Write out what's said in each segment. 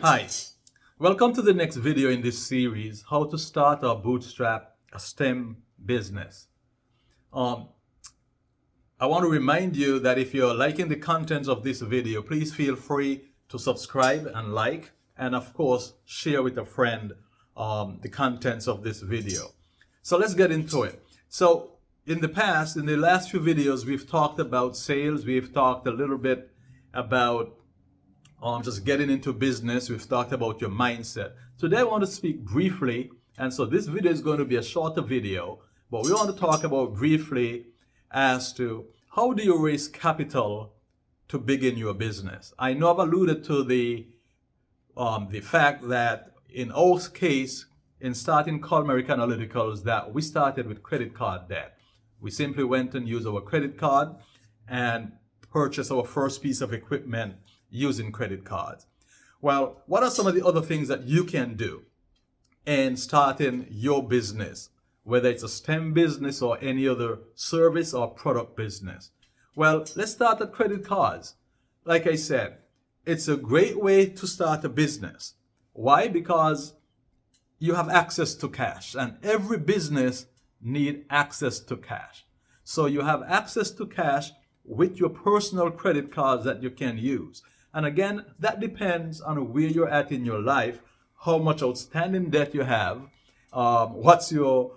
Hi, welcome to the next video in this series, how to start or bootstrap a STEM business. Um, I want to remind you that if you're liking the contents of this video, please feel free to subscribe and like, and of course, share with a friend the contents of this video. So let's get into it. So in the last few videos, we've talked about sales. We've talked a little bit about just getting into business. We've talked about your mindset. Today I want to speak briefly, and so this video is going to be a shorter video, but we want to talk about briefly as to how do you raise capital to begin your business. I know I've alluded to the fact that in our case, in starting Call America Analyticals, that we started with credit card debt. We simply went and used our credit card and purchased our first piece of equipment using credit cards. Well, what are some of the other things that you can do in starting your business, whether it's a STEM business or any other service or product business? Well, let's start at credit cards. Like I said, it's a great way to start a business. Why? Because you have access to cash, and every business needs access to cash. So you have access to cash with your personal credit cards that you can use. And again, that depends on where you're at in your life, how much outstanding debt you have, what's the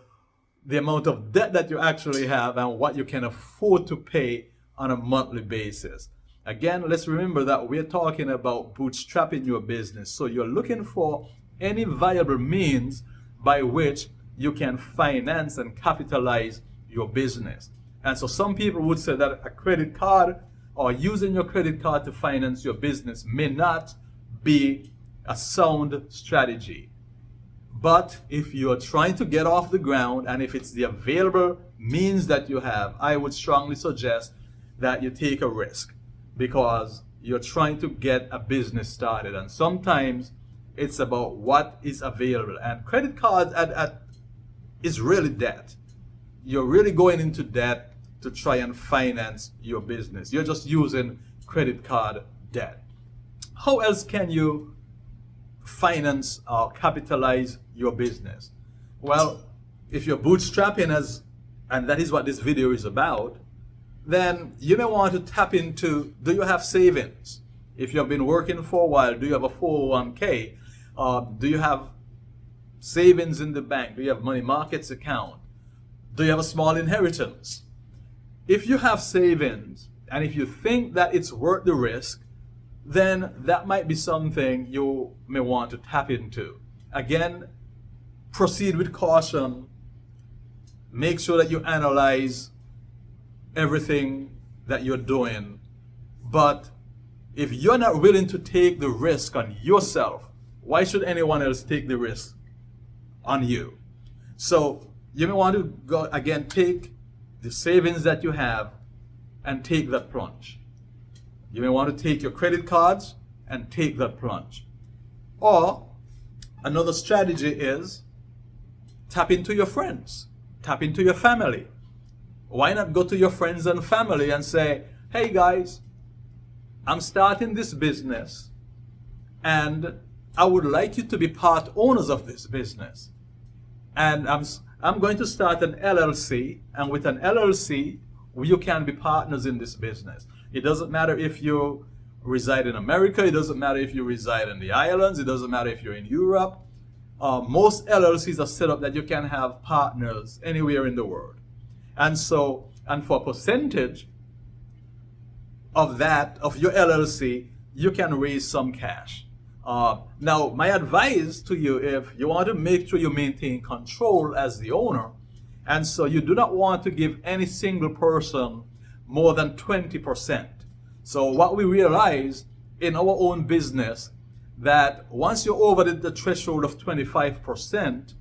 amount of debt that you actually have, and what you can afford to pay on a monthly basis. Again, let's remember that we're talking about bootstrapping your business. So you're looking for any viable means by which you can finance and capitalize your business. And so some people would say that a credit card or using your credit card to finance your business may not be a sound strategy. But if you're trying to get off the ground, and if it's the available means that you have, I would strongly suggest that you take a risk, because you're trying to get a business started. And sometimes it's about what is available. And credit cards is really debt. You're really going into debt to try and finance your business. You're just using credit card debt. How else can you finance or capitalize your business? Well, if you're bootstrapping, and that is what this video is about, then you may want to tap into, do you have savings? If you've been working for a while, do you have a 401k? Do you have savings in the bank? Do you have money markets account? Do you have a small inheritance? If you have savings, and if you think that it's worth the risk, then that might be something you may want to tap into. Again, proceed with caution. Make sure that you analyze everything that you're doing. But if you're not willing to take the risk on yourself, why should anyone else take the risk on you? So you may want to go again, take the savings that you have and take that plunge. You may want to take your credit cards and take that plunge. Or another strategy is tap into your friends, tap into your family. Why not go to your friends and family and say, hey guys, I'm starting this business and I would like you to be part owners of this business. And I'm going to start an LLC, and with an LLC, you can be partners in this business. It doesn't matter if you reside in America, it doesn't matter if you reside in the islands, it doesn't matter if you're in Europe. Most LLCs are set up that you can have partners anywhere in the world. And for a percentage of that, of your LLC, you can raise some cash. Now, my advice to you, if you want to make sure you maintain control as the owner, and so you do not want to give any single person more than 20%. So what we realize in our own business, that once you're over the threshold of 25%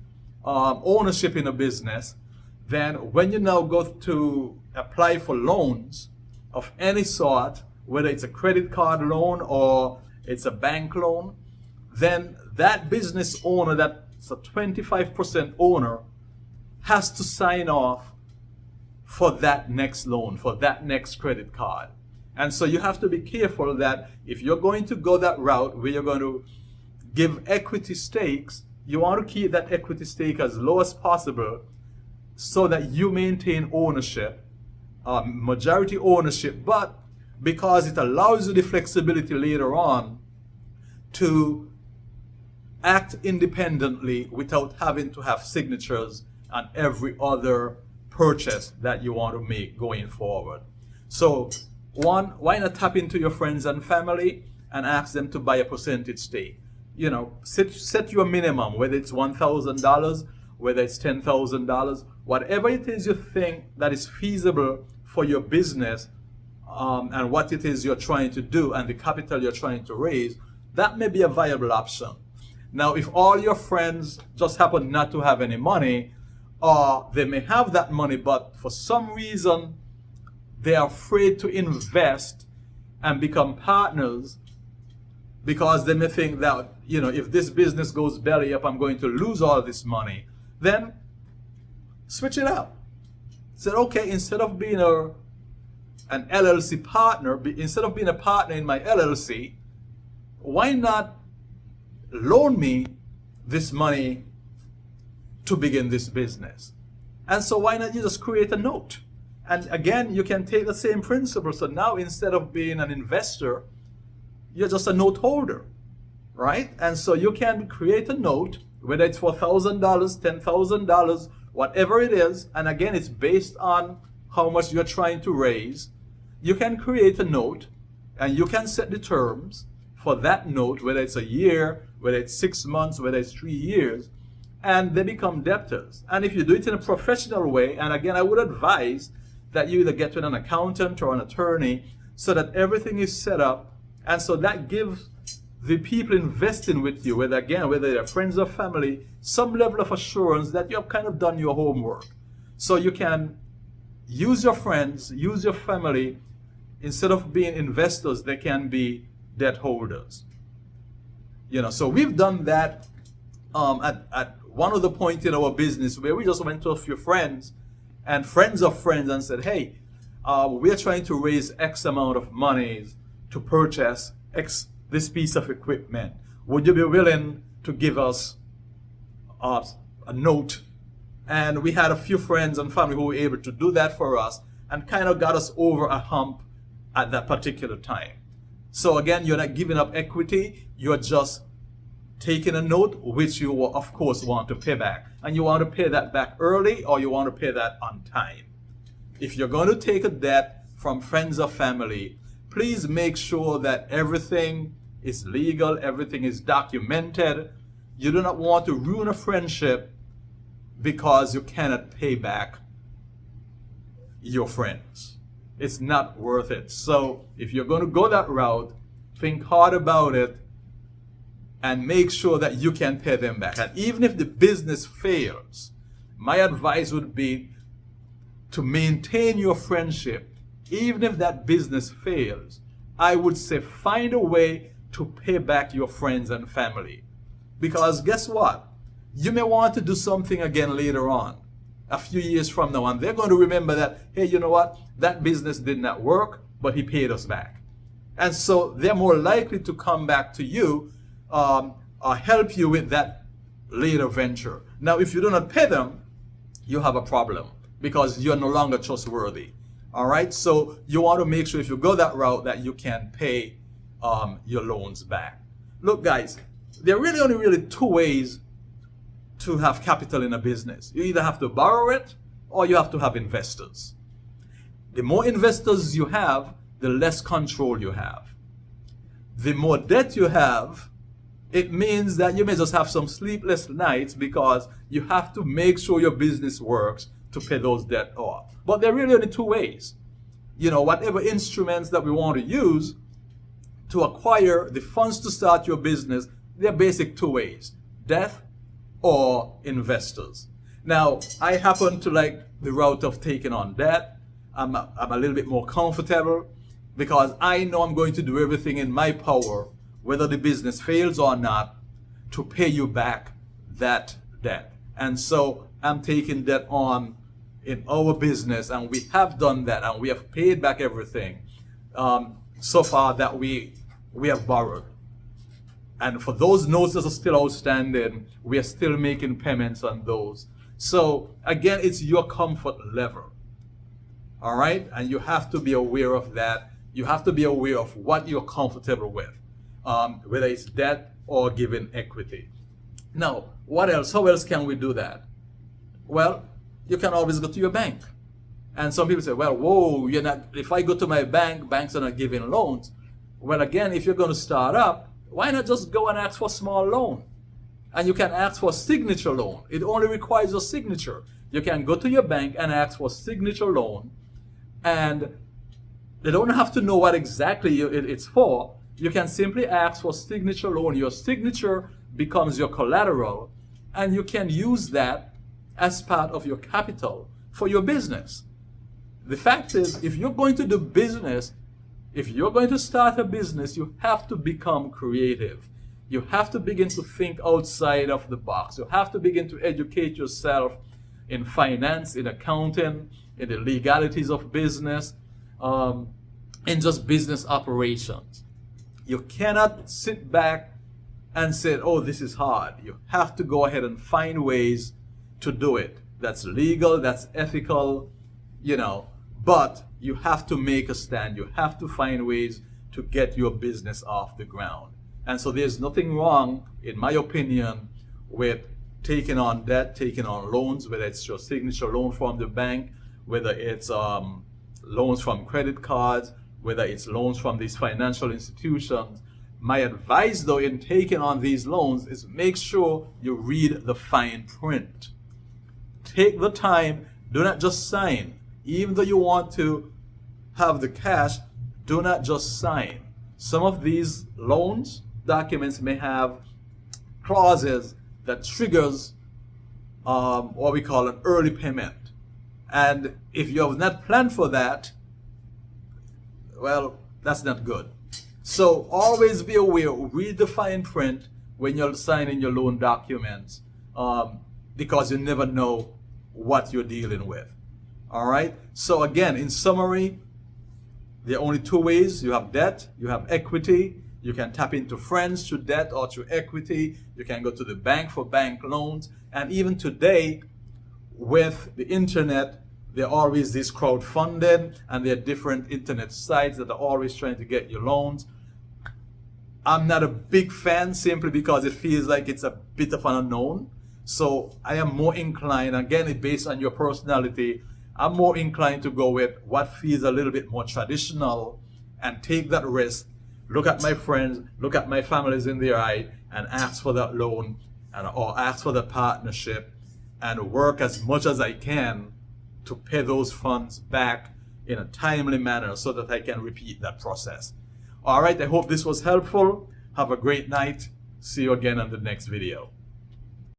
ownership in a business, then when you now go to apply for loans of any sort, whether it's a credit card loan or it's a bank loan, then that business owner, that's a 25% owner, has to sign off for that next loan, for that next credit card. And so you have to be careful that if you're going to go that route where you're going to give equity stakes, you want to keep that equity stake as low as possible so that you maintain ownership, majority ownership, but because it allows you the flexibility later on to act independently without having to have signatures on every other purchase that you want to make going forward. So one, why not tap into your friends and family and ask them to buy a percentage stake? You know, set your minimum, whether it's $1,000, whether it's $10,000, whatever it is you think that is feasible for your business, and what it is you're trying to do and the capital you're trying to raise, that may be a viable option. Now, if all your friends just happen not to have any money, or they may have that money, but for some reason they are afraid to invest and become partners because they may think that, you know, if this business goes belly up, I'm going to lose all this money, then switch it up. Say, okay, instead of being an LLC partner, instead of being a partner in my LLC, why not loan me this money to begin this business? And so why not you just create a note? And again, you can take the same principle. So now instead of being an investor, you're just a note holder, right? And so you can create a note, whether it's for $1,000, $10,000, whatever it is. And again, it's based on how much you're trying to raise. You can create a note and you can set the terms for that note, whether it's a year, whether it's 6 months, whether it's 3 years, and they become debtors. And if you do it in a professional way, and again, I would advise that you either get with an accountant or an attorney so that everything is set up. And so that gives the people investing with you, whether they're friends or family, some level of assurance that you have kind of done your homework. So you can use your friends, use your family. Instead of being investors, they can be debt holders. You know, so we've done that at one of the points in our business where we just went to a few friends and friends of friends and said, hey, we're trying to raise X amount of money to purchase this piece of equipment. Would you be willing to give us a note? And we had a few friends and family who were able to do that for us and kind of got us over a hump at that particular time. So again, you're not giving up equity, you're just taking a note, which you will of course want to pay back. And you want to pay that back early or you want to pay that on time. If you're going to take a debt from friends or family, please make sure that everything is legal, everything is documented. You do not want to ruin a friendship because you cannot pay back your friends. It's not worth it. So if you're going to go that route, think hard about it and make sure that you can pay them back. And even if the business fails, my advice would be to maintain your friendship. Even if that business fails, I would say find a way to pay back your friends and family. Because guess what? You may want to do something again later on, a few years from now, and they're going to remember that, hey, you know what? That business did not work, but he paid us back. And so they're more likely to come back to you or help you with that later venture. Now, if you do not pay them, you have a problem because you're no longer trustworthy. All right, so you want to make sure if you go that route that you can pay your loans back. Look, guys, there are only two ways to have capital in a business. You either have to borrow it or you have to have investors. The more investors you have, the less control you have. The more debt you have, it means that you may just have some sleepless nights because you have to make sure your business works to pay those debt off. But there are really only two ways. You know, whatever instruments that we want to use to acquire the funds to start your business, they're basic two ways: debt or investors. Now, I happen to like the route of taking on debt. I'm a little bit more comfortable because I know I'm going to do everything in my power, whether the business fails or not, to pay you back that debt. And so I'm taking debt on in our business, and we have done that, and we have paid back everything so far that we have borrowed. And for those notes that are still outstanding, we are still making payments on those. So again, it's your comfort level. All right? And you have to be aware of that. You have to be aware of what you're comfortable with, whether it's debt or giving equity. Now, what else? How else can we do that? Well, you can always go to your bank. And some people say, well, whoa, you're not, if I go to my bank, banks are not giving loans. Well, again, if you're going to start up, why not just go and ask for a small loan? And you can ask for a signature loan. It only requires a signature. You can go to your bank and ask for a signature loan, and they don't have to know what exactly it's for. You can simply ask for a signature loan. Your signature becomes your collateral, and you can use that as part of your capital for your business. The fact is, if you're going to do business, if you're going to start a business, you have to become creative. You have to begin to think outside of the box. You have to begin to educate yourself in finance, in accounting, in the legalities of business, in just business operations. You cannot sit back and say, oh, this is hard. You have to go ahead and find ways to do it. That's legal, that's ethical, but you have to make a stand. You have to find ways to get your business off the ground. And so there's nothing wrong, in my opinion, with taking on debt, taking on loans, whether it's your signature loan from the bank, whether it's loans from credit cards, whether it's loans from these financial institutions. My advice, though, in taking on these loans is make sure you read the fine print. Take the time. Do not just sign. Even though you want to have the cash, do not just sign. Some of these loans documents may have clauses that triggers what we call an early payment. And if you have not planned for that, well, that's not good. So always be aware, read the fine print when you're signing your loan documents, because you never know what you're dealing with. All right. So again, in summary, there are only two ways. You have debt, you have equity. You can tap into friends through debt or through equity. You can go to the bank for bank loans. And even today, with the internet, there are always this crowdfunding, and there are different internet sites that are always trying to get you loans. I'm not a big fan simply because it feels like it's a bit of an unknown. So I am more inclined, again, it's based on your personality, I'm more inclined to go with what feels a little bit more traditional and take that risk, look at my friends, look at my families in their eye, and ask for that loan or ask for the partnership and work as much as I can to pay those funds back in a timely manner so that I can repeat that process. All right, I hope this was helpful. Have a great night. See you again on the next video.